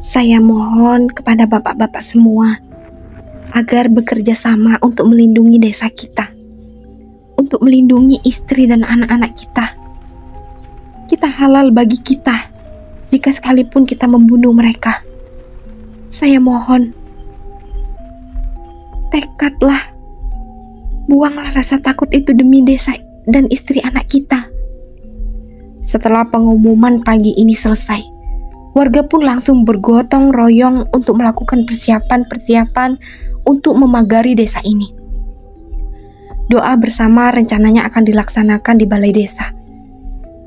Saya mohon kepada bapak-bapak semua agar bekerja sama untuk melindungi desa kita, untuk melindungi istri dan anak-anak kita. Kita halal bagi kita jika sekalipun kita membunuh mereka. Saya mohon, tekadlah, buanglah rasa takut itu demi desa dan istri anak kita. Setelah pengumuman pagi ini selesai, warga pun langsung bergotong royong untuk melakukan persiapan-persiapan untuk memagari desa ini. Doa bersama rencananya akan dilaksanakan di balai desa.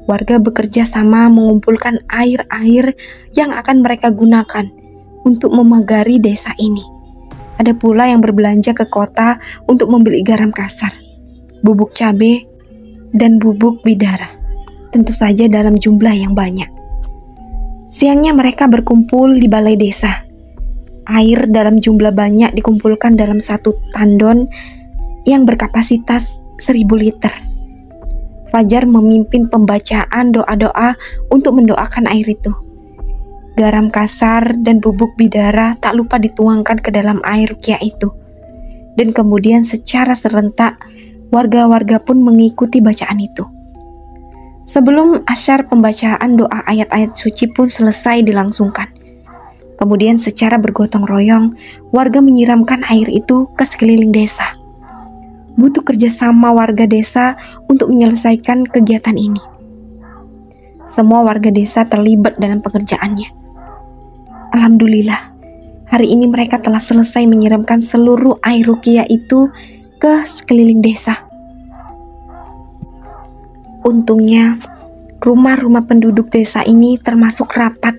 Warga bekerja sama mengumpulkan air-air yang akan mereka gunakan untuk memagari desa ini. Ada pula yang berbelanja ke kota untuk membeli garam kasar, bubuk cabai, dan bubuk bidara. Tentu saja dalam jumlah yang banyak. Siangnya mereka berkumpul di balai desa. Air dalam jumlah banyak dikumpulkan dalam satu tandon yang berkapasitas 1000 liter. Fajar memimpin pembacaan doa-doa untuk mendoakan air itu. Garam kasar dan bubuk bidara tak lupa dituangkan ke dalam air ruqyah itu. Dan kemudian secara serentak, warga-warga pun mengikuti bacaan itu. Sebelum asyar pembacaan doa ayat-ayat suci pun selesai dilangsungkan. Kemudian secara bergotong royong, warga menyiramkan air itu ke sekeliling desa. Butuh kerjasama warga desa untuk menyelesaikan kegiatan ini. Semua warga desa terlibat dalam pekerjaannya. Alhamdulillah, hari ini mereka telah selesai menyiramkan seluruh air ruqyah itu ke sekeliling desa. Untungnya, rumah-rumah penduduk desa ini termasuk rapat.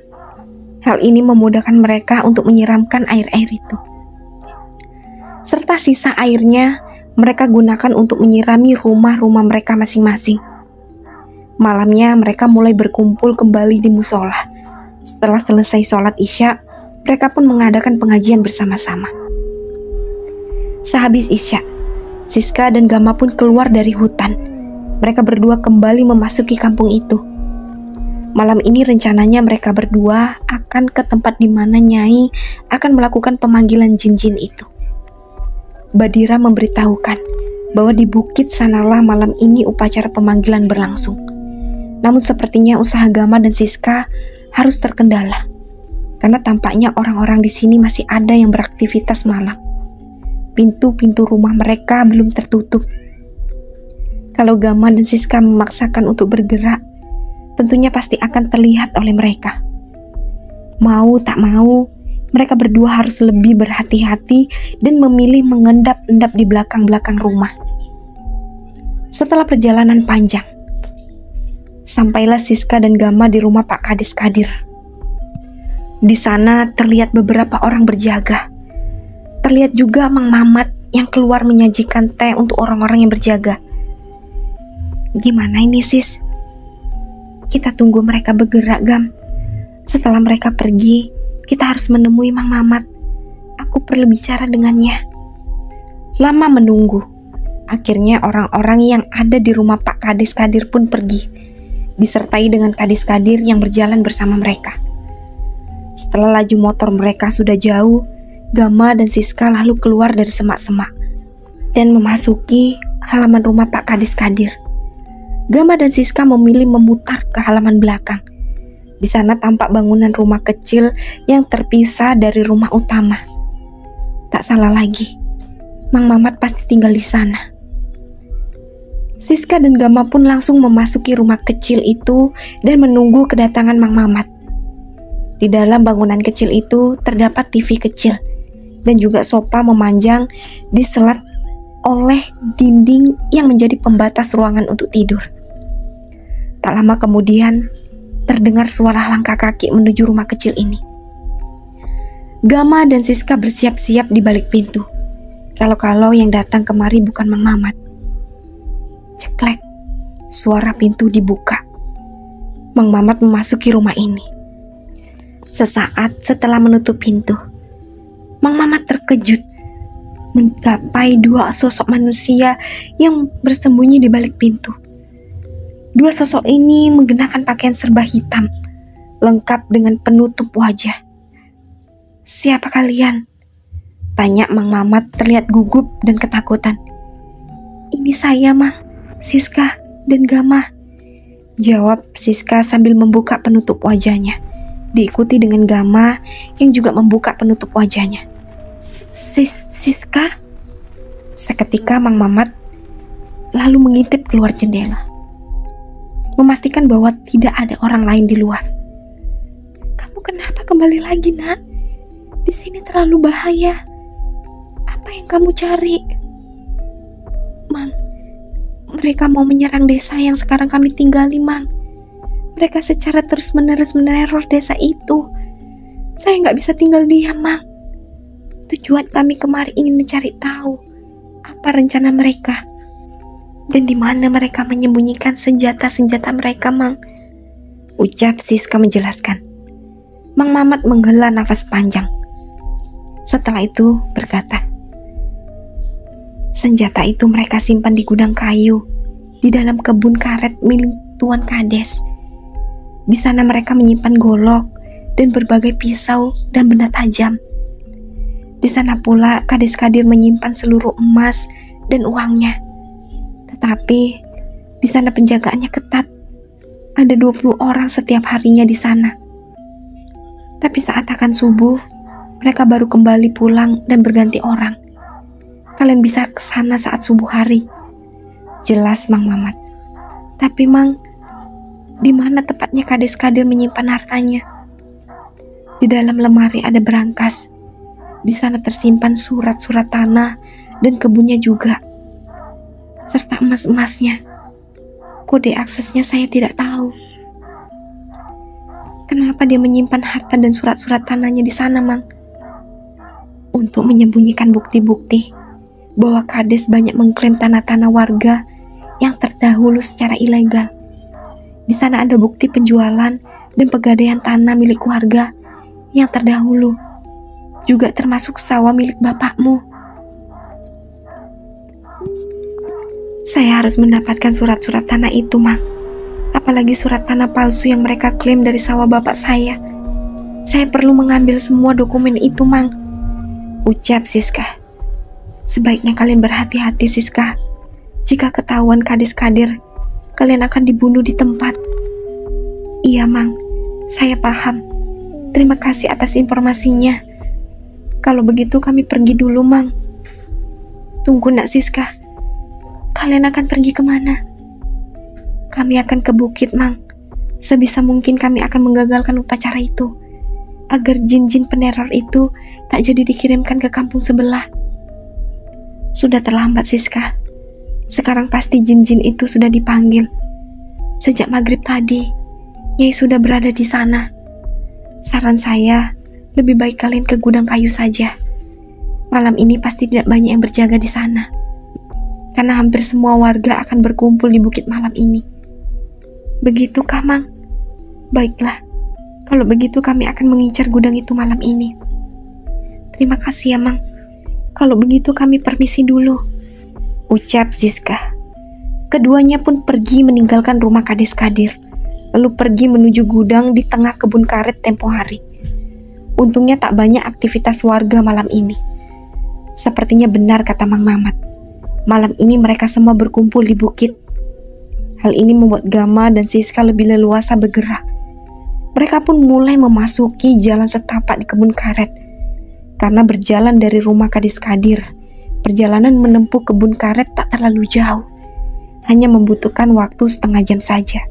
Hal ini memudahkan mereka untuk menyiramkan air-air itu. Serta sisa airnya, mereka gunakan untuk menyirami rumah-rumah mereka masing-masing. Malamnya, mereka mulai berkumpul kembali di musola. Setelah selesai sholat Isya, mereka pun mengadakan pengajian bersama-sama. Sehabis Isya, Siska dan Gama pun keluar dari hutan. Mereka berdua kembali memasuki kampung itu. Malam ini rencananya mereka berdua akan ke tempat di mana Nyai akan melakukan pemanggilan jin-jin itu. Badira memberitahukan bahwa di bukit sanalah malam ini upacara pemanggilan berlangsung. Namun sepertinya usaha Gama dan Siska harus terkendala, karena tampaknya orang-orang di sini masih ada yang beraktivitas malam. Pintu-pintu rumah mereka belum tertutup. Kalau Gama dan Siska memaksakan untuk bergerak, tentunya pasti akan terlihat oleh mereka. Mau tak mau, mereka berdua harus lebih berhati-hati dan memilih mengendap-endap di belakang-belakang rumah. Setelah perjalanan panjang, sampailah Siska dan Gama di rumah Pak Kades Kadir. Di sana terlihat beberapa orang berjaga. Terlihat juga Mang Mamat yang keluar menyajikan teh untuk orang-orang yang berjaga. Gimana ini sis? Kita tunggu mereka bergerak, Gam. Setelah mereka pergi, kita harus menemui Mang Mamat. Aku perlu bicara dengannya. Lama menunggu. Akhirnya orang-orang yang ada di rumah Pak Kades Kadir pun pergi, disertai dengan Kades Kadir yang berjalan bersama mereka. Setelah laju motor mereka sudah jauh, Gama dan Siska lalu keluar dari semak-semak dan memasuki halaman rumah Pak Kades Kadir. Gama dan Siska memilih memutar ke halaman belakang. Di sana tampak bangunan rumah kecil yang terpisah dari rumah utama. Tak salah lagi, Mang Mamat pasti tinggal di sana. Siska dan Gama pun langsung memasuki rumah kecil itu dan menunggu kedatangan Mang Mamat. Di dalam bangunan kecil itu terdapat TV kecil dan juga sofa memanjang diselat oleh dinding yang menjadi pembatas ruangan untuk tidur. Tak lama kemudian, terdengar suara langkah kaki menuju rumah kecil ini. Gama dan Siska bersiap-siap di balik pintu. Kalau-kalau yang datang kemari bukan Mang Mamat. Ceklek, suara pintu dibuka. Mang Mamat memasuki rumah ini. Sesaat setelah menutup pintu, Mang Mamat terkejut menggapai dua sosok manusia yang bersembunyi di balik pintu. Dua sosok ini mengenakan pakaian serba hitam, lengkap dengan penutup wajah. Siapa kalian? Tanya Mang Mamat terlihat gugup dan ketakutan. Ini saya, Mang, Siska dan Gama, jawab Siska sambil membuka penutup wajahnya, diikuti dengan Gama yang juga membuka penutup wajahnya. Siska? Seketika Mang Mamat lalu mengintip keluar jendela, memastikan bahwa tidak ada orang lain di luar. Kamu kenapa kembali lagi, Nak? Di sini terlalu bahaya. Apa yang kamu cari? Mang, mereka mau menyerang desa yang sekarang kami tinggali, Mang. Mereka secara terus-menerus meneror desa itu. Saya nggak bisa tinggal diam, Mang. Tujuan kami kemari ingin mencari tahu apa rencana mereka dan di mana mereka menyembunyikan senjata-senjata mereka, Mang, ucap Siska menjelaskan. Mang Mamat menghela nafas panjang. Setelah itu berkata, senjata itu mereka simpan di gudang kayu di dalam kebun karet milik Tuan Kades. Di sana mereka menyimpan golok dan berbagai pisau dan benda tajam. Di sana pula Kades Kadir menyimpan seluruh emas dan uangnya. Tetapi di sana penjagaannya ketat. Ada 20 orang setiap harinya di sana. Tapi saat akan subuh, mereka baru kembali pulang dan berganti orang. Kalian bisa ke sana saat subuh hari, jelas Mang Mamat. Tapi Mang, di mana tepatnya Kades Kadir menyimpan hartanya? Di dalam lemari ada berangkas. Di sana tersimpan surat-surat tanah dan kebunnya juga, serta emas-emasnya. Kode aksesnya saya tidak tahu. Kenapa dia menyimpan harta dan surat-surat tanahnya di sana, Mang? Untuk menyembunyikan bukti-bukti bahwa Kades banyak mengklaim tanah-tanah warga yang terdahulu secara ilegal. Di sana ada bukti penjualan dan pegadaian tanah milik warga yang terdahulu, juga termasuk sawah milik bapakmu. Saya harus mendapatkan surat-surat tanah itu, Mang. Apalagi surat tanah palsu yang mereka klaim dari sawah bapak saya. Saya perlu mengambil semua dokumen itu, Mang, ucap Siska. Sebaiknya kalian berhati-hati, Siska. Jika ketahuan Kades Kadir, kalian akan dibunuh di tempat. Iya, Mang, saya paham. Terima kasih atas informasinya. Kalau begitu kami pergi dulu, Mang. Tunggu, Nak Siska. Kalian akan pergi kemana? Kami akan ke bukit, Mang. Sebisa mungkin kami akan menggagalkan upacara itu, agar jin-jin peneror itu tak jadi dikirimkan ke kampung sebelah. Sudah terlambat, Siska. Sekarang pasti jin-jin itu sudah dipanggil. Sejak maghrib tadi, Nyai sudah berada di sana. Saran saya, lebih baik kalian ke gudang kayu saja. Malam ini pasti tidak banyak yang berjaga di sana, karena hampir semua warga akan berkumpul di bukit malam ini. Begitukah, Mang? Baiklah, kalau begitu kami akan mengincar gudang itu malam ini. Terima kasih ya, Mang. Kalau begitu kami permisi dulu, ucap Siska. Keduanya pun pergi meninggalkan rumah Kades Kadir, lalu pergi menuju gudang di tengah kebun karet tempo hari. Untungnya tak banyak aktivitas warga malam ini. Sepertinya benar kata Mang Mamat. Malam ini mereka semua berkumpul di bukit. Hal ini membuat Gama dan Siska lebih leluasa bergerak. Mereka pun mulai memasuki jalan setapak di kebun karet. Karena berjalan dari rumah Kades Kadir, perjalanan menempuh kebun karet tak terlalu jauh. Hanya membutuhkan waktu setengah jam saja.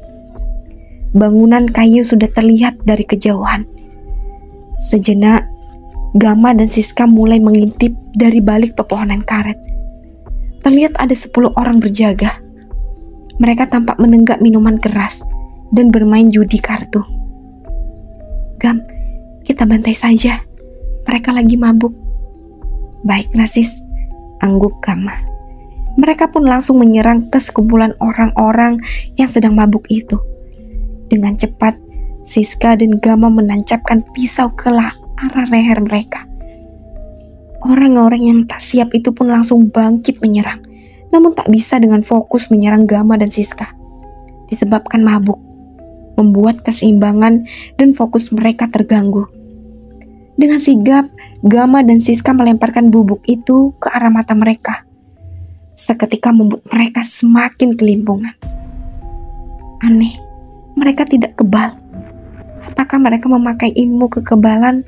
Bangunan kayu sudah terlihat dari kejauhan. Sejenak, Gama dan Siska mulai mengintip dari balik pepohonan karet. Terlihat ada 10 orang berjaga. Mereka tampak menenggak minuman keras dan bermain judi kartu. Gam, kita bantai saja. Mereka lagi mabuk. Baiklah, Sis, angguk Gama. Mereka pun langsung menyerang ke sekumpulan orang-orang yang sedang mabuk itu. Dengan cepat, Siska dan Gama menancapkan pisau ke arah leher mereka. Orang-orang yang tak siap itu pun langsung bangkit menyerang, namun tak bisa dengan fokus menyerang Gama dan Siska. Disebabkan mabuk, membuat keseimbangan dan fokus mereka terganggu. Dengan sigap, Gama dan Siska melemparkan bubuk itu ke arah mata mereka. Seketika membuat mereka semakin kelimpungan. Aneh, mereka tidak kebal. Apakah mereka memakai ilmu kekebalan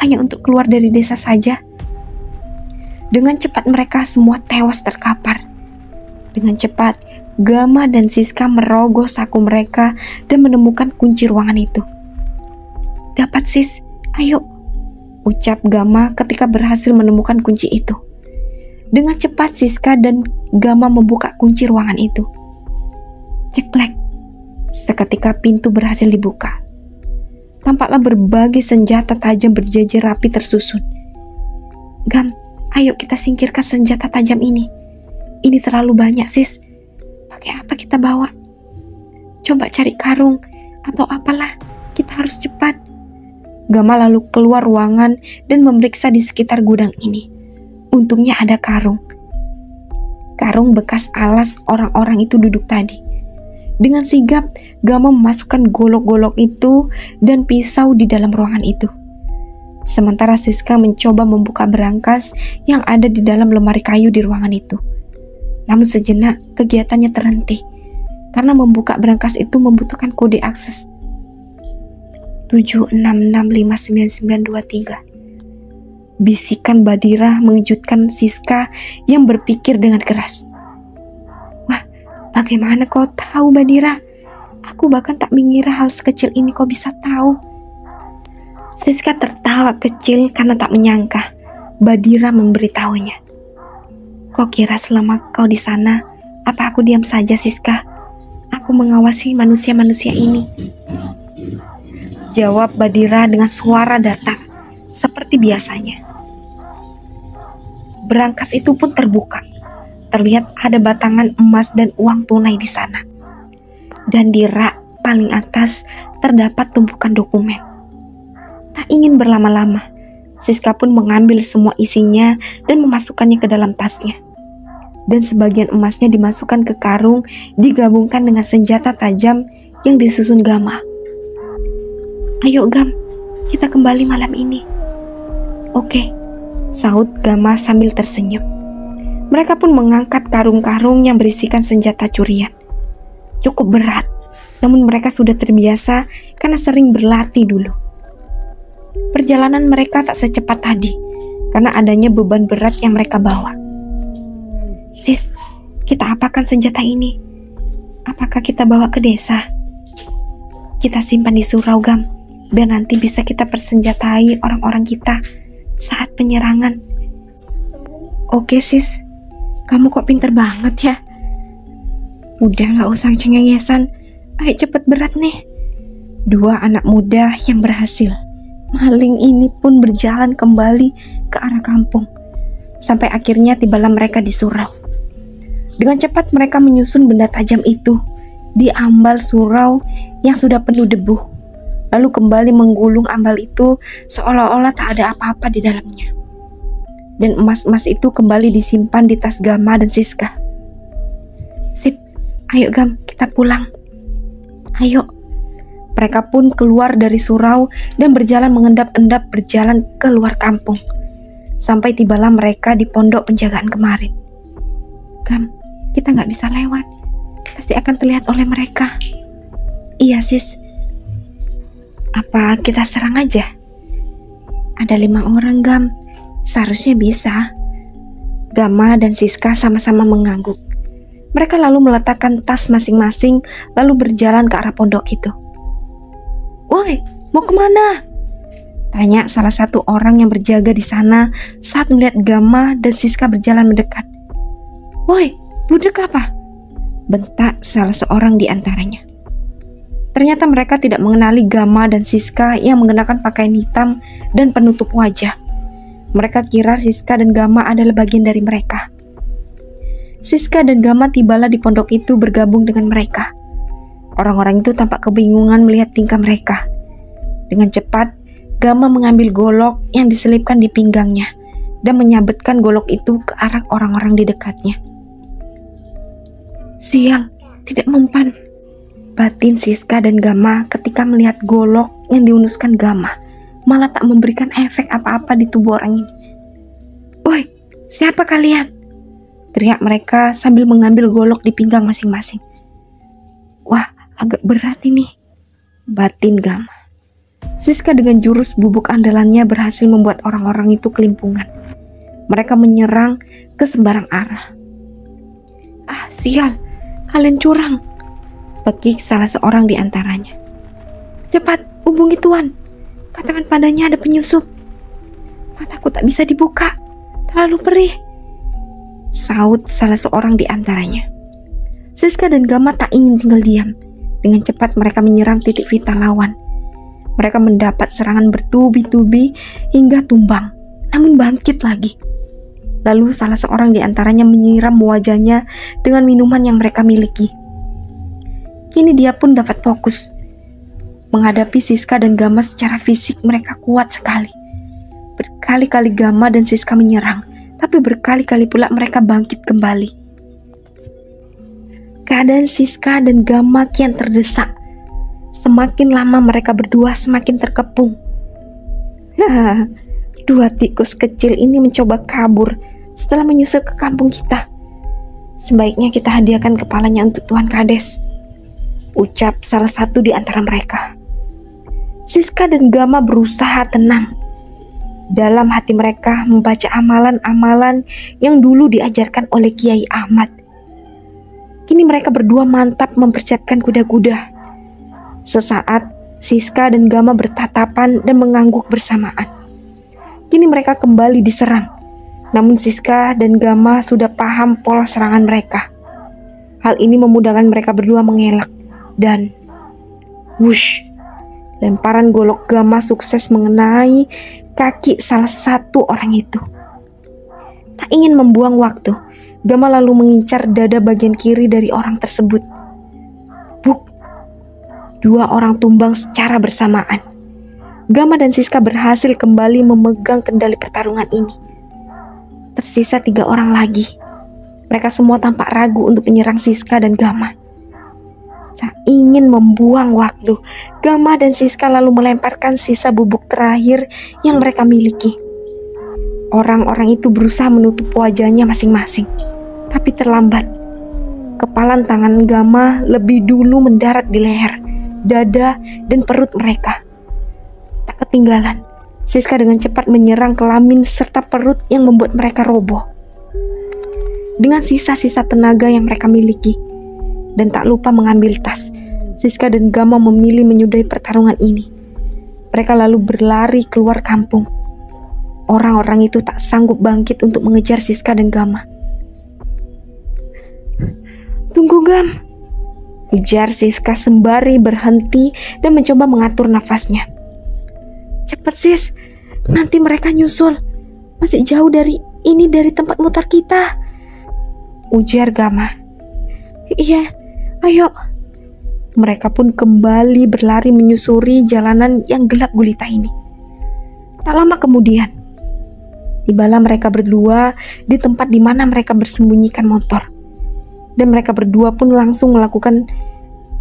hanya untuk keluar dari desa saja? Dengan cepat mereka semua tewas terkapar. Dengan cepat, Gama dan Siska merogoh saku mereka dan menemukan kunci ruangan itu. "Dapat sis, ayo," ucap Gama ketika berhasil menemukan kunci itu. Dengan cepat Siska dan Gama membuka kunci ruangan itu. Ceklek, seketika pintu berhasil dibuka. Tampaklah berbagai senjata tajam berjejer rapi tersusun. "Gam, ayo kita singkirkan senjata tajam ini. Ini terlalu banyak sis. Pakai apa kita bawa? Coba cari karung atau apalah, kita harus cepat." Gama lalu keluar ruangan dan memeriksa di sekitar gudang ini. Untungnya ada karung. Karung bekas alas orang-orang itu duduk tadi. Dengan sigap, Gama memasukkan golok-golok itu dan pisau di dalam ruangan itu. Sementara Siska mencoba membuka berangkas yang ada di dalam lemari kayu di ruangan itu. Namun sejenak kegiatannya terhenti, karena membuka berangkas itu membutuhkan kode akses 766599923. Bisikan Badira mengejutkan Siska yang berpikir dengan keras. "Wah, bagaimana kau tahu Badira? Aku bahkan tak mengira hal sekecil ini kau bisa tahu." Siska tertawa kecil karena tak menyangka Badira memberitahunya. "Kau kira selama kau di sana, apa aku diam saja Siska? Aku mengawasi manusia-manusia ini," jawab Badira dengan suara datar, seperti biasanya. Berangkas itu pun terbuka. Terlihat ada batangan emas dan uang tunai di sana. Dan di rak paling atas terdapat tumpukan dokumen. Tak ingin berlama-lama, Siska pun mengambil semua isinya dan memasukkannya ke dalam tasnya. Dan sebagian emasnya dimasukkan ke karung, digabungkan dengan senjata tajam yang disusun Gama. "Ayo Gam, kita kembali malam ini." "Oke," sahut Gama sambil tersenyum. Mereka pun mengangkat karung-karung yang berisikan senjata curian. Cukup berat, namun mereka sudah terbiasa karena sering berlatih dulu. Perjalanan mereka tak secepat tadi, karena adanya beban berat yang mereka bawa. "Sis, kita apakan senjata ini? Apakah kita bawa ke desa?" "Kita simpan di surau Gam, biar nanti bisa kita persenjatai orang-orang kita saat penyerangan." "Oke sis, kamu kok pinter banget ya." "Udah gak usah cengengesan, ayo cepet berat nih." Dua anak muda yang berhasil maling ini pun berjalan kembali ke arah kampung. Sampai akhirnya tibalah mereka di surau. Dengan cepat mereka menyusun benda tajam itu di ambal surau yang sudah penuh debu. Lalu kembali menggulung ambal itu seolah-olah tak ada apa-apa di dalamnya. Dan emas-emas itu kembali disimpan di tas Gama dan Siska. "Sip, ayo Gam, kita pulang." "Ayo." Mereka pun keluar dari surau dan berjalan mengendap-endap berjalan ke luar kampung. Sampai tibalah mereka di pondok penjagaan kemarin. "Gam, kita gak bisa lewat. Pasti akan terlihat oleh mereka." "Iya sis. Apa kita serang aja? Ada 5 orang Gam, seharusnya bisa." Gama dan Siska sama-sama mengangguk. Mereka lalu meletakkan tas masing-masing lalu berjalan ke arah pondok itu. "Woi, mau kemana?" tanya salah satu orang yang berjaga di sana saat melihat Gama dan Siska berjalan mendekat. "Woi, budek apa?" bentak salah seorang di antaranya. Ternyata mereka tidak mengenali Gama dan Siska yang mengenakan pakaian hitam dan penutup wajah. Mereka kira Siska dan Gama adalah bagian dari mereka. Siska dan Gama tibalah di pondok itu bergabung dengan mereka. Orang-orang itu tampak kebingungan melihat tingkah mereka. Dengan cepat, Gama mengambil golok yang diselipkan di pinggangnya dan menyabetkan golok itu ke arah orang-orang di dekatnya. "Sial, tidak mempan," batin Siska dan Gama ketika melihat golok yang diunuskan Gama malah tak memberikan efek apa-apa di tubuh orang ini. "Woi, siapa kalian?" teriak mereka sambil mengambil golok di pinggang masing-masing. "Wah, agak berat ini," batin Gama. Siska dengan jurus bubuk andalannya berhasil membuat orang-orang itu kelimpungan. Mereka menyerang ke sembarang arah. "Ah, sial, kalian curang," pekik salah seorang di antaranya. "Cepat, hubungi Tuan. Katakan padanya ada penyusup. Mataku tak bisa dibuka, terlalu perih," saut salah seorang di antaranya. Siska dan Gama tak ingin tinggal diam. Dengan cepat mereka menyerang titik vital lawan. Mereka mendapat serangan bertubi-tubi hingga tumbang, namun bangkit lagi. Lalu salah seorang di antaranya menyiram wajahnya dengan minuman yang mereka miliki. Kini dia pun dapat fokus. Menghadapi Siska dan Gama secara fisik mereka kuat sekali. Berkali-kali Gama dan Siska menyerang, tapi berkali-kali pula mereka bangkit kembali. Keadaan Siska dan Gama kian terdesak. Semakin lama mereka berdua semakin terkepung. Dua tikus kecil ini mencoba kabur setelah menyusul ke kampung kita. Sebaiknya kita hadiahkan kepalanya untuk Tuan Kades, ucap salah satu di antara mereka. Siska dan Gama berusaha tenang. Dalam hati mereka membaca amalan-amalan yang dulu diajarkan oleh Kiai Ahmad. Kini mereka berdua mantap mempersiapkan kuda-kuda. Sesaat, Siska dan Gama bertatapan dan mengangguk bersamaan. Kini mereka kembali diserang. Namun Siska dan Gama sudah paham pola serangan mereka. Hal ini memudahkan mereka berdua mengelak. Dan wush, lemparan golok Gama sukses mengenai kaki salah satu orang itu. Tak ingin membuang waktu, Gama lalu mengincar dada bagian kiri dari orang tersebut. Buk! Dua orang tumbang secara bersamaan. Gama dan Siska berhasil kembali memegang kendali pertarungan ini. Tersisa 3 orang lagi. Mereka semua tampak ragu untuk menyerang Siska dan Gama. Tak ingin membuang waktu, Gama dan Siska lalu melemparkan sisa bubuk terakhir yang mereka miliki. Orang-orang itu berusaha menutup wajahnya masing-masing, tapi terlambat. Kepalan tangan Gama lebih dulu mendarat di leher, dada, dan perut mereka. Tak ketinggalan, Siska dengan cepat menyerang kelamin serta perut yang membuat mereka roboh. Dengan sisa-sisa tenaga yang mereka miliki, dan tak lupa mengambil tas, Siska dan Gama memilih menyudahi pertarungan ini. Mereka lalu berlari keluar kampung. Orang-orang itu tak sanggup bangkit untuk mengejar Siska dan Gama. "Tunggu, Gam," ujar Siska sembari berhenti dan mencoba mengatur nafasnya. "Cepet, Sis, nanti mereka nyusul. Masih jauh dari tempat motor kita," ujar Gama. "Iya, ayo." Mereka pun kembali berlari menyusuri jalanan yang gelap gulita ini. Tak lama kemudian, tibalah mereka berdua di tempat di mana mereka bersembunyikan motor. Dan mereka berdua pun langsung melakukan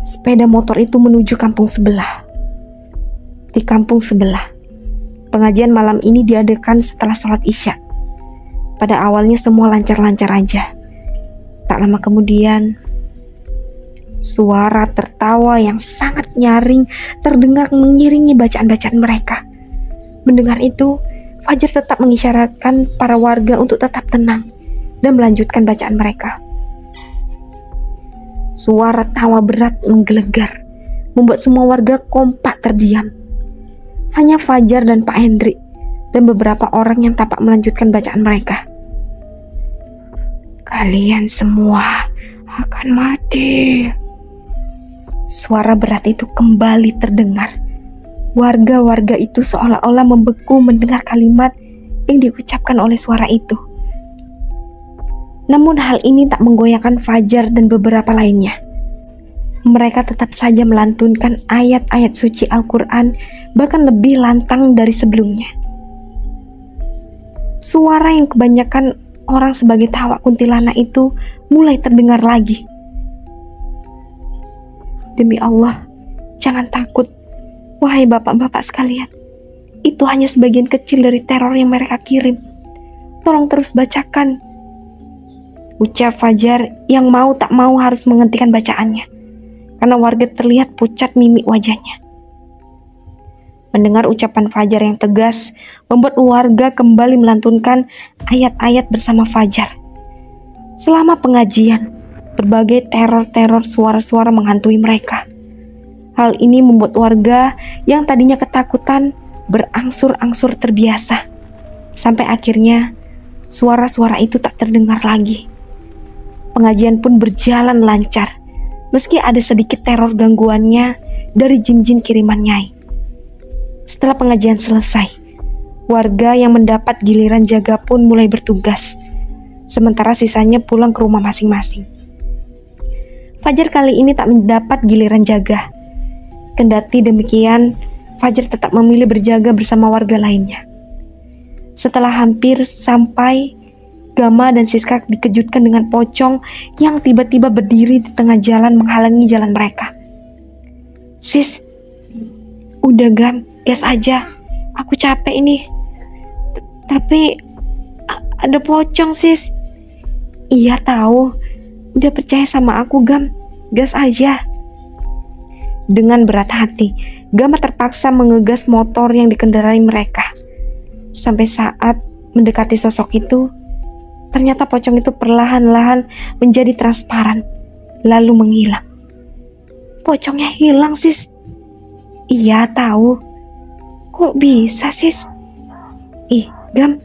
sepeda motor itu menuju kampung sebelah. Di kampung sebelah, pengajian malam ini diadakan setelah sholat Isya. Pada awalnya semua lancar-lancar aja. Tak lama kemudian, suara tertawa yang sangat nyaring terdengar mengiringi bacaan-bacaan mereka. Mendengar itu, Fajar tetap mengisyaratkan para warga untuk tetap tenang dan melanjutkan bacaan mereka. Suara tawa berat menggelegar, membuat semua warga kompak terdiam. Hanya Fajar dan Pak Hendrik dan beberapa orang yang tampak melanjutkan bacaan mereka. "Kalian semua akan mati." Suara berat itu kembali terdengar. Warga-warga itu seolah-olah membeku mendengar kalimat yang diucapkan oleh suara itu. Namun hal ini tak menggoyahkan Fajar dan beberapa lainnya. Mereka tetap saja melantunkan ayat-ayat suci Al-Quran, bahkan lebih lantang dari sebelumnya. Suara yang kebanyakan orang sebagai tawa kuntilanak itu mulai terdengar lagi. "Demi Allah, jangan takut, wahai bapak-bapak sekalian. Itu hanya sebagian kecil dari teror yang mereka kirim. Tolong terus bacakan, ucap Fajar yang mau tak mau harus menghentikan bacaannya, karena warga terlihat pucat mimik wajahnya. Mendengar ucapan Fajar yang tegas, membuat warga kembali melantunkan ayat-ayat bersama Fajar. Selama pengajian, berbagai teror-teror suara-suara menghantui mereka. Hal ini membuat warga yang tadinya ketakutan berangsur-angsur terbiasa. Sampai akhirnya suara-suara itu tak terdengar lagi. Pengajian pun berjalan lancar, meski ada sedikit teror gangguannya dari jin-jin kiriman Nyai. Setelah pengajian selesai, warga yang mendapat giliran jaga pun mulai bertugas, sementara sisanya pulang ke rumah masing-masing. Fajar kali ini tak mendapat giliran jaga. Kendati demikian, Fajar tetap memilih berjaga bersama warga lainnya. Setelah hampir sampai, Gama dan Siska dikejutkan dengan pocong yang tiba-tiba berdiri di tengah jalan menghalangi jalan mereka. "Sis, udah Gam, gas aja. Aku capek ini. Tapi ada pocong, Sis." "Iya tahu. Udah percaya sama aku, Gam. Gas aja." Dengan berat hati, Gama terpaksa mengegas motor yang dikendarai mereka. Sampai saat mendekati sosok itu, ternyata pocong itu perlahan-lahan menjadi transparan, lalu menghilang. "Pocongnya hilang, Sis." "Iya tahu." "Kok bisa, Sis?" "Ih, Gam,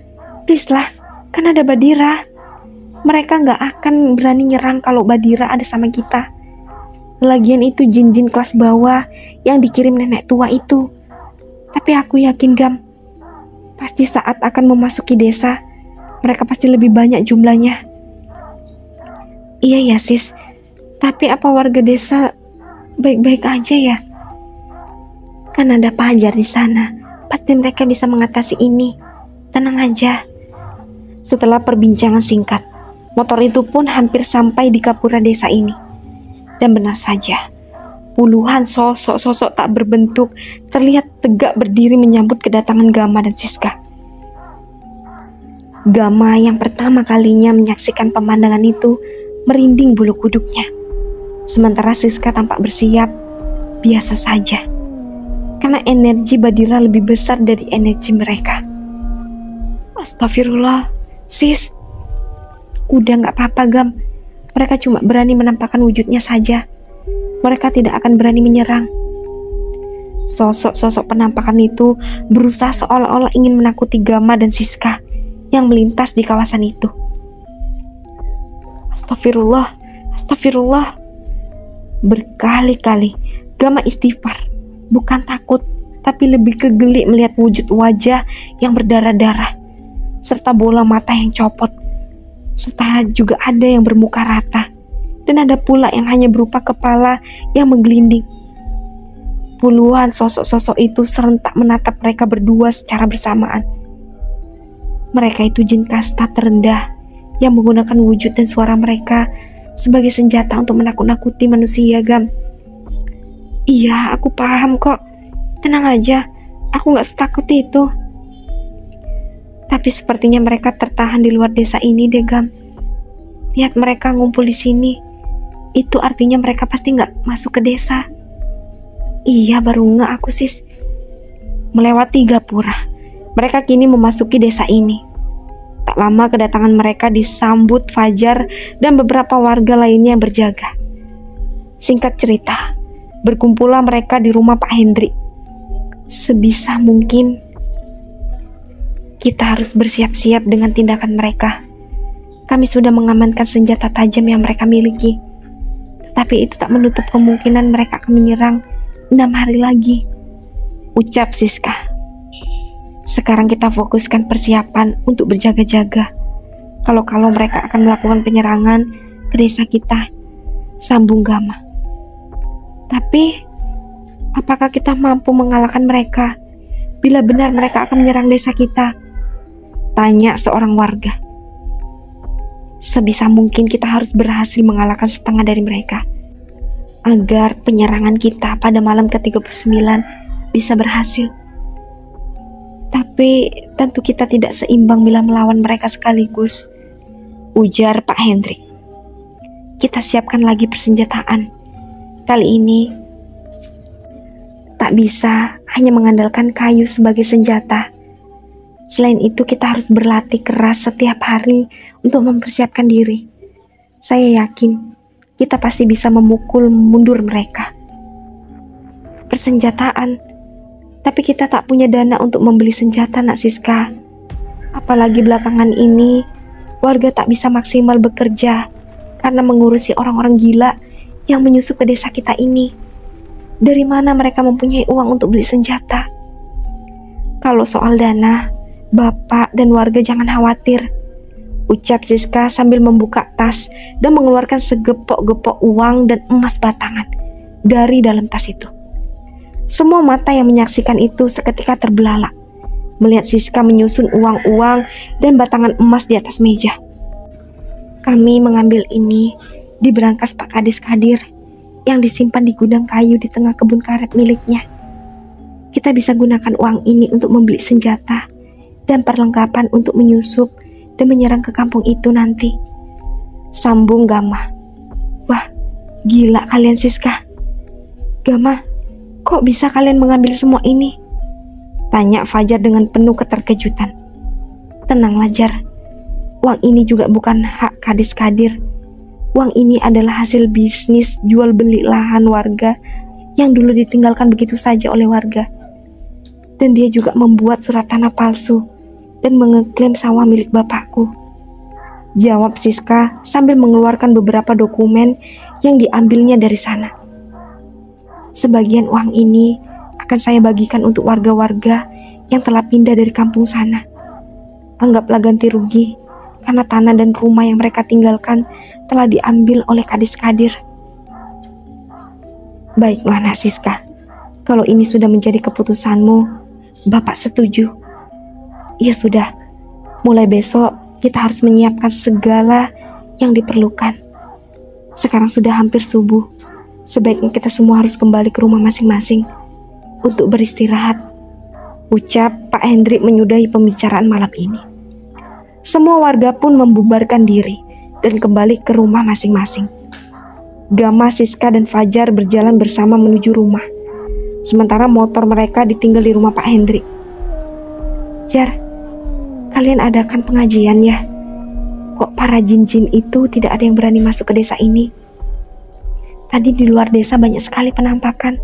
please lah, kan ada Badira. Mereka gak akan berani nyerang kalau Badira ada sama kita. Lagian itu jin-jin kelas bawah yang dikirim nenek tua itu. Tapi aku yakin, Gam, pasti saat akan memasuki desa, mereka pasti lebih banyak jumlahnya." "Iya ya, Sis. Tapi apa warga desa baik-baik aja ya? Kan ada Fajar di sana. Pasti mereka bisa mengatasi ini. Tenang aja." Setelah perbincangan singkat, motor itu pun hampir sampai di gapura desa ini. Dan benar saja, puluhan sosok-sosok tak berbentuk terlihat tegak berdiri menyambut kedatangan Gama dan Siska. Gama yang pertama kalinya menyaksikan pemandangan itu merinding bulu kuduknya. Sementara Siska tampak bersiap, biasa saja. Karena energi Badira lebih besar dari energi mereka. "Astagfirullah, Sis. Udah gak apa-apa, Gam. Mereka cuma berani menampakkan wujudnya saja. Mereka tidak akan berani menyerang." Sosok-sosok penampakan itu berusaha seolah-olah ingin menakuti Gama dan Siska yang melintas di kawasan itu. "Astagfirullah, astagfirullah." Berkali-kali Gama istighfar, bukan takut, tapi lebih kegelik melihat wujud wajah yang berdarah-darah, serta bola mata yang copot, serta juga ada yang bermuka rata, dan ada pula yang hanya berupa kepala yang menggelinding. Puluhan sosok-sosok itu serentak menatap mereka berdua secara bersamaan. Mereka itu jin kasta terendah yang menggunakan wujud dan suara mereka sebagai senjata untuk menakut-nakuti manusia, Gam. "Iya, aku paham kok. Tenang aja, aku gak setakut itu. Tapi sepertinya mereka tertahan di luar desa ini deh, Gam. Lihat mereka ngumpul di sini. Itu artinya mereka pasti gak masuk ke desa." "Iya, baru nggak aku, Sis." Melewati gapura, mereka kini memasuki desa ini. Tak lama kedatangan mereka disambut Fajar dan beberapa warga lainnya yang berjaga. Singkat cerita, berkumpullah mereka di rumah Pak Hendrik. Sebisa mungkin kita harus bersiap-siap dengan tindakan mereka. Kami sudah mengamankan senjata tajam yang mereka miliki. Tetapi itu tak menutup kemungkinan mereka akan menyerang 6 hari lagi, ucap Siska. Sekarang kita fokuskan persiapan untuk berjaga-jaga. Kalau mereka akan melakukan penyerangan ke desa kita, sambung Gama. Tapi, apakah kita mampu mengalahkan mereka bila benar mereka akan menyerang desa kita? Tanya seorang warga. Sebisa mungkin kita harus berhasil mengalahkan setengah dari mereka, agar penyerangan kita pada malam ke-39 bisa berhasil. Tapi tentu kita tidak seimbang bila melawan mereka sekaligus, ujar Pak Hendrik. Kita siapkan lagi persenjataan. Kali ini tak bisa hanya mengandalkan kayu sebagai senjata. Selain itu kita harus berlatih keras setiap hari untuk mempersiapkan diri. Saya yakin kita pasti bisa memukul mundur mereka. Persenjataan, tapi kita tak punya dana untuk membeli senjata, Nak Siska. Apalagi belakangan ini warga tak bisa maksimal bekerja karena mengurusi orang-orang gila yang menyusup ke desa kita ini. Dari mana mereka mempunyai uang untuk beli senjata? Kalau soal dana, Bapak dan warga jangan khawatir, ucap Siska sambil membuka tas dan mengeluarkan segepok-gepok uang dan emas batangan dari dalam tas itu. Semua mata yang menyaksikan itu seketika terbelalak melihat Siska menyusun uang-uang dan batangan emas di atas meja. Kami mengambil ini di berangkas Pak Kades Kadir yang disimpan di gudang kayu di tengah kebun karet miliknya. Kita bisa gunakan uang ini untuk membeli senjata dan perlengkapan untuk menyusup dan menyerang ke kampung itu nanti, sambung Gama. Wah, gila kalian Siska. Gama, kok bisa kalian mengambil semua ini? Tanya Fajar dengan penuh keterkejutan. Tenanglah Jar, uang ini juga bukan hak Kades Kadir. Uang ini adalah hasil bisnis jual beli lahan warga yang dulu ditinggalkan begitu saja oleh warga. Dan dia juga membuat surat tanah palsu dan mengeklaim sawah milik bapakku, jawab Siska sambil mengeluarkan beberapa dokumen yang diambilnya dari sana. Sebagian uang ini akan saya bagikan untuk warga-warga yang telah pindah dari kampung sana. Anggaplah ganti rugi karena tanah dan rumah yang mereka tinggalkan telah diambil oleh Kades Kadir. Baiklah Nak Siska, kalau ini sudah menjadi keputusanmu, Bapak setuju. Ya sudah, mulai besok kita harus menyiapkan segala yang diperlukan. Sekarang sudah hampir subuh. Sebaiknya kita semua harus kembali ke rumah masing-masing untuk beristirahat, ucap Pak Hendrik menyudahi pembicaraan malam ini. Semua warga pun membubarkan diri dan kembali ke rumah masing-masing. Gama, Siska, dan Fajar berjalan bersama menuju rumah. Sementara motor mereka ditinggal di rumah Pak Hendrik. Jar, kalian adakan pengajian ya? Kok para jin-jin itu tidak ada yang berani masuk ke desa ini? Tadi di luar desa banyak sekali penampakan,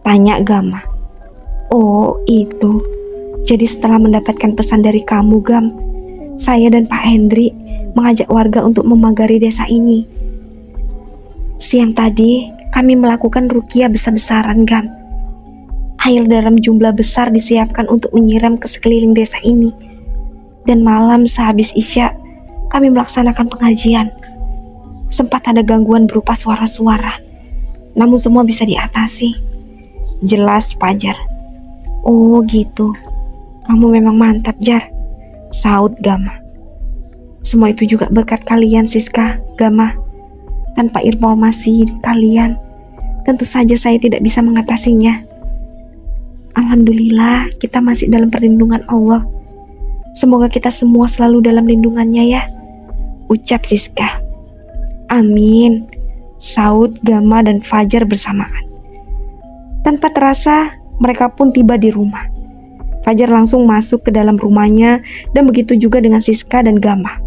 tanya Gama. Oh itu, jadi setelah mendapatkan pesan dari kamu Gam, saya dan Pak Hendrik mengajak warga untuk memagari desa ini. Siang tadi kami melakukan ruqyah besar-besaran Gam. Air dalam jumlah besar disiapkan untuk menyiram ke sekeliling desa ini. Dan malam sehabis Isya, kami melaksanakan pengajian. Sempat ada gangguan berupa suara-suara, namun semua bisa diatasi, jelas Fajar. Oh gitu, kamu memang mantap Jar, saut Gama. Semua itu juga berkat kalian Siska, Gama. Tanpa informasi kalian, tentu saja saya tidak bisa mengatasinya. Alhamdulillah kita masih dalam perlindungan Allah. Semoga kita semua selalu dalam lindungannya ya, ucap Siska. Amin, saut Gama dan Fajar bersamaan. Tanpa terasa mereka pun tiba di rumah. Fajar langsung masuk ke dalam rumahnya dan begitu juga dengan Siska dan Gama.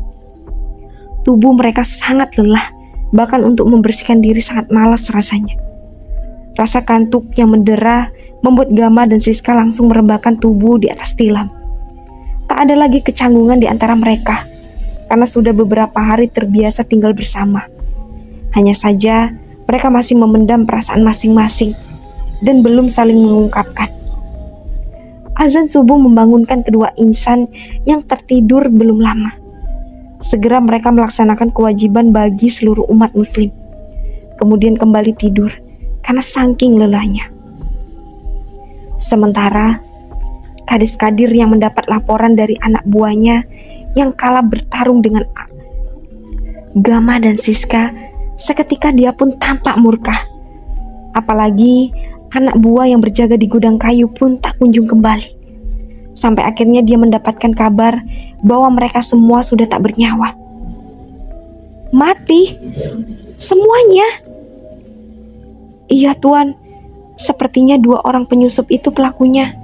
Tubuh mereka sangat lelah, bahkan untuk membersihkan diri sangat malas rasanya. Rasa kantuk yang mendera membuat Gama dan Siska langsung merebahkan tubuh di atas tilam. Tak ada lagi kecanggungan di antara mereka, karena sudah beberapa hari terbiasa tinggal bersama. Hanya saja mereka masih memendam perasaan masing-masing dan belum saling mengungkapkan. Azan subuh membangunkan kedua insan yang tertidur belum lama. Segera mereka melaksanakan kewajiban bagi seluruh umat muslim, kemudian kembali tidur karena saking lelahnya. Sementara Kades Kadir yang mendapat laporan dari anak buahnya yang kalah bertarung dengan Gama dan Siska, seketika dia pun tampak murka. Apalagi anak buah yang berjaga di gudang kayu pun tak kunjung kembali. Sampai akhirnya dia mendapatkan kabar bahwa mereka semua sudah tak bernyawa. Mati? Semuanya? Iya Tuan, sepertinya 2 orang penyusup itu pelakunya.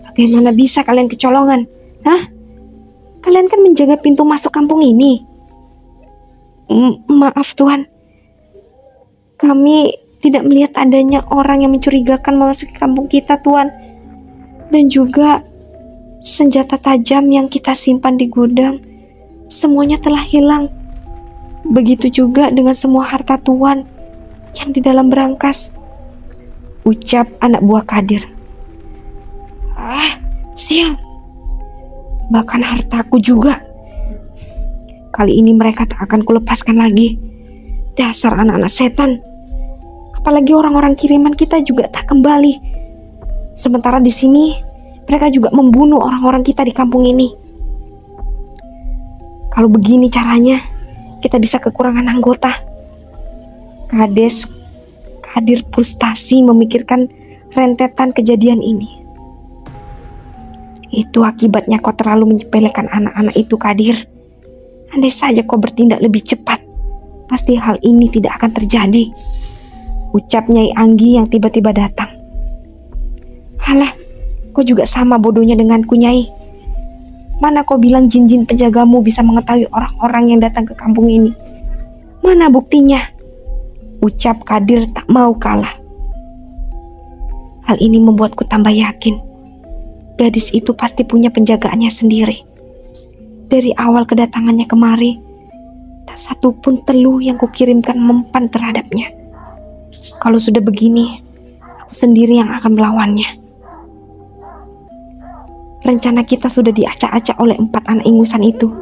Bagaimana bisa kalian kecolongan? Kalian kan menjaga pintu masuk kampung ini. Maaf Tuan, kami tidak melihat adanya orang yang mencurigakan memasuki kampung kita Tuan. Dan juga senjata tajam yang kita simpan di gudang semuanya telah hilang. Begitu juga dengan semua harta Tuan yang di dalam berangkas, ucap anak buah Kadir. Sial, bahkan hartaku juga. Kali ini mereka tak akan kulepaskan lagi. Dasar anak-anak setan. Apalagi orang-orang kiriman kita juga tak kembali. Sementara di sini mereka juga membunuh orang-orang kita di kampung ini. Kalau begini caranya, kita bisa kekurangan anggota. Kades Kadir frustasi memikirkan rentetan kejadian ini. Itu akibatnya kau terlalu menyepelekan anak-anak itu, Kadir. Andai saja kau bertindak lebih cepat, pasti hal ini tidak akan terjadi, ucap Nyai Anggi yang tiba-tiba datang. Halah, kau juga sama bodohnya denganku, Nyai. Mana kau bilang jin-jin penjagamu bisa mengetahui orang-orang yang datang ke kampung ini? Mana buktinya? Ucap Kadir tak mau kalah. Hal ini membuatku tambah yakin gadis itu pasti punya penjagaannya sendiri. Dari awal kedatangannya kemari, tak satu pun teluh yang kukirimkan mempan terhadapnya. Kalau sudah begini, aku sendiri yang akan melawannya. Rencana kita sudah diacak-acak oleh 4 anak ingusan itu.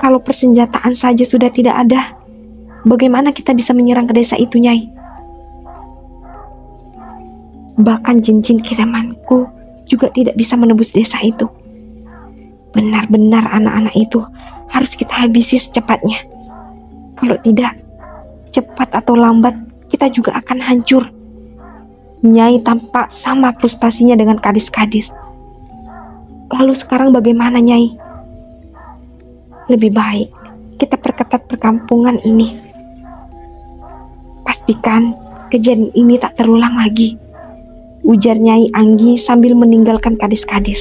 Kalau persenjataan saja sudah tidak ada, bagaimana kita bisa menyerang ke desa itu, Nyai? Bahkan jin-jin kirimanku juga tidak bisa menebus desa itu. Benar-benar anak-anak itu harus kita habisi secepatnya. Kalau tidak, cepat atau lambat kita juga akan hancur. Nyai tampak sama frustasinya dengan Kadis Kadir. Lalu sekarang bagaimana, Nyai? Lebih baik kita perketat perkampungan ini. Pastikan kejadian ini tak terulang lagi, ujar Nyai Anggi sambil meninggalkan Kadis Kadir.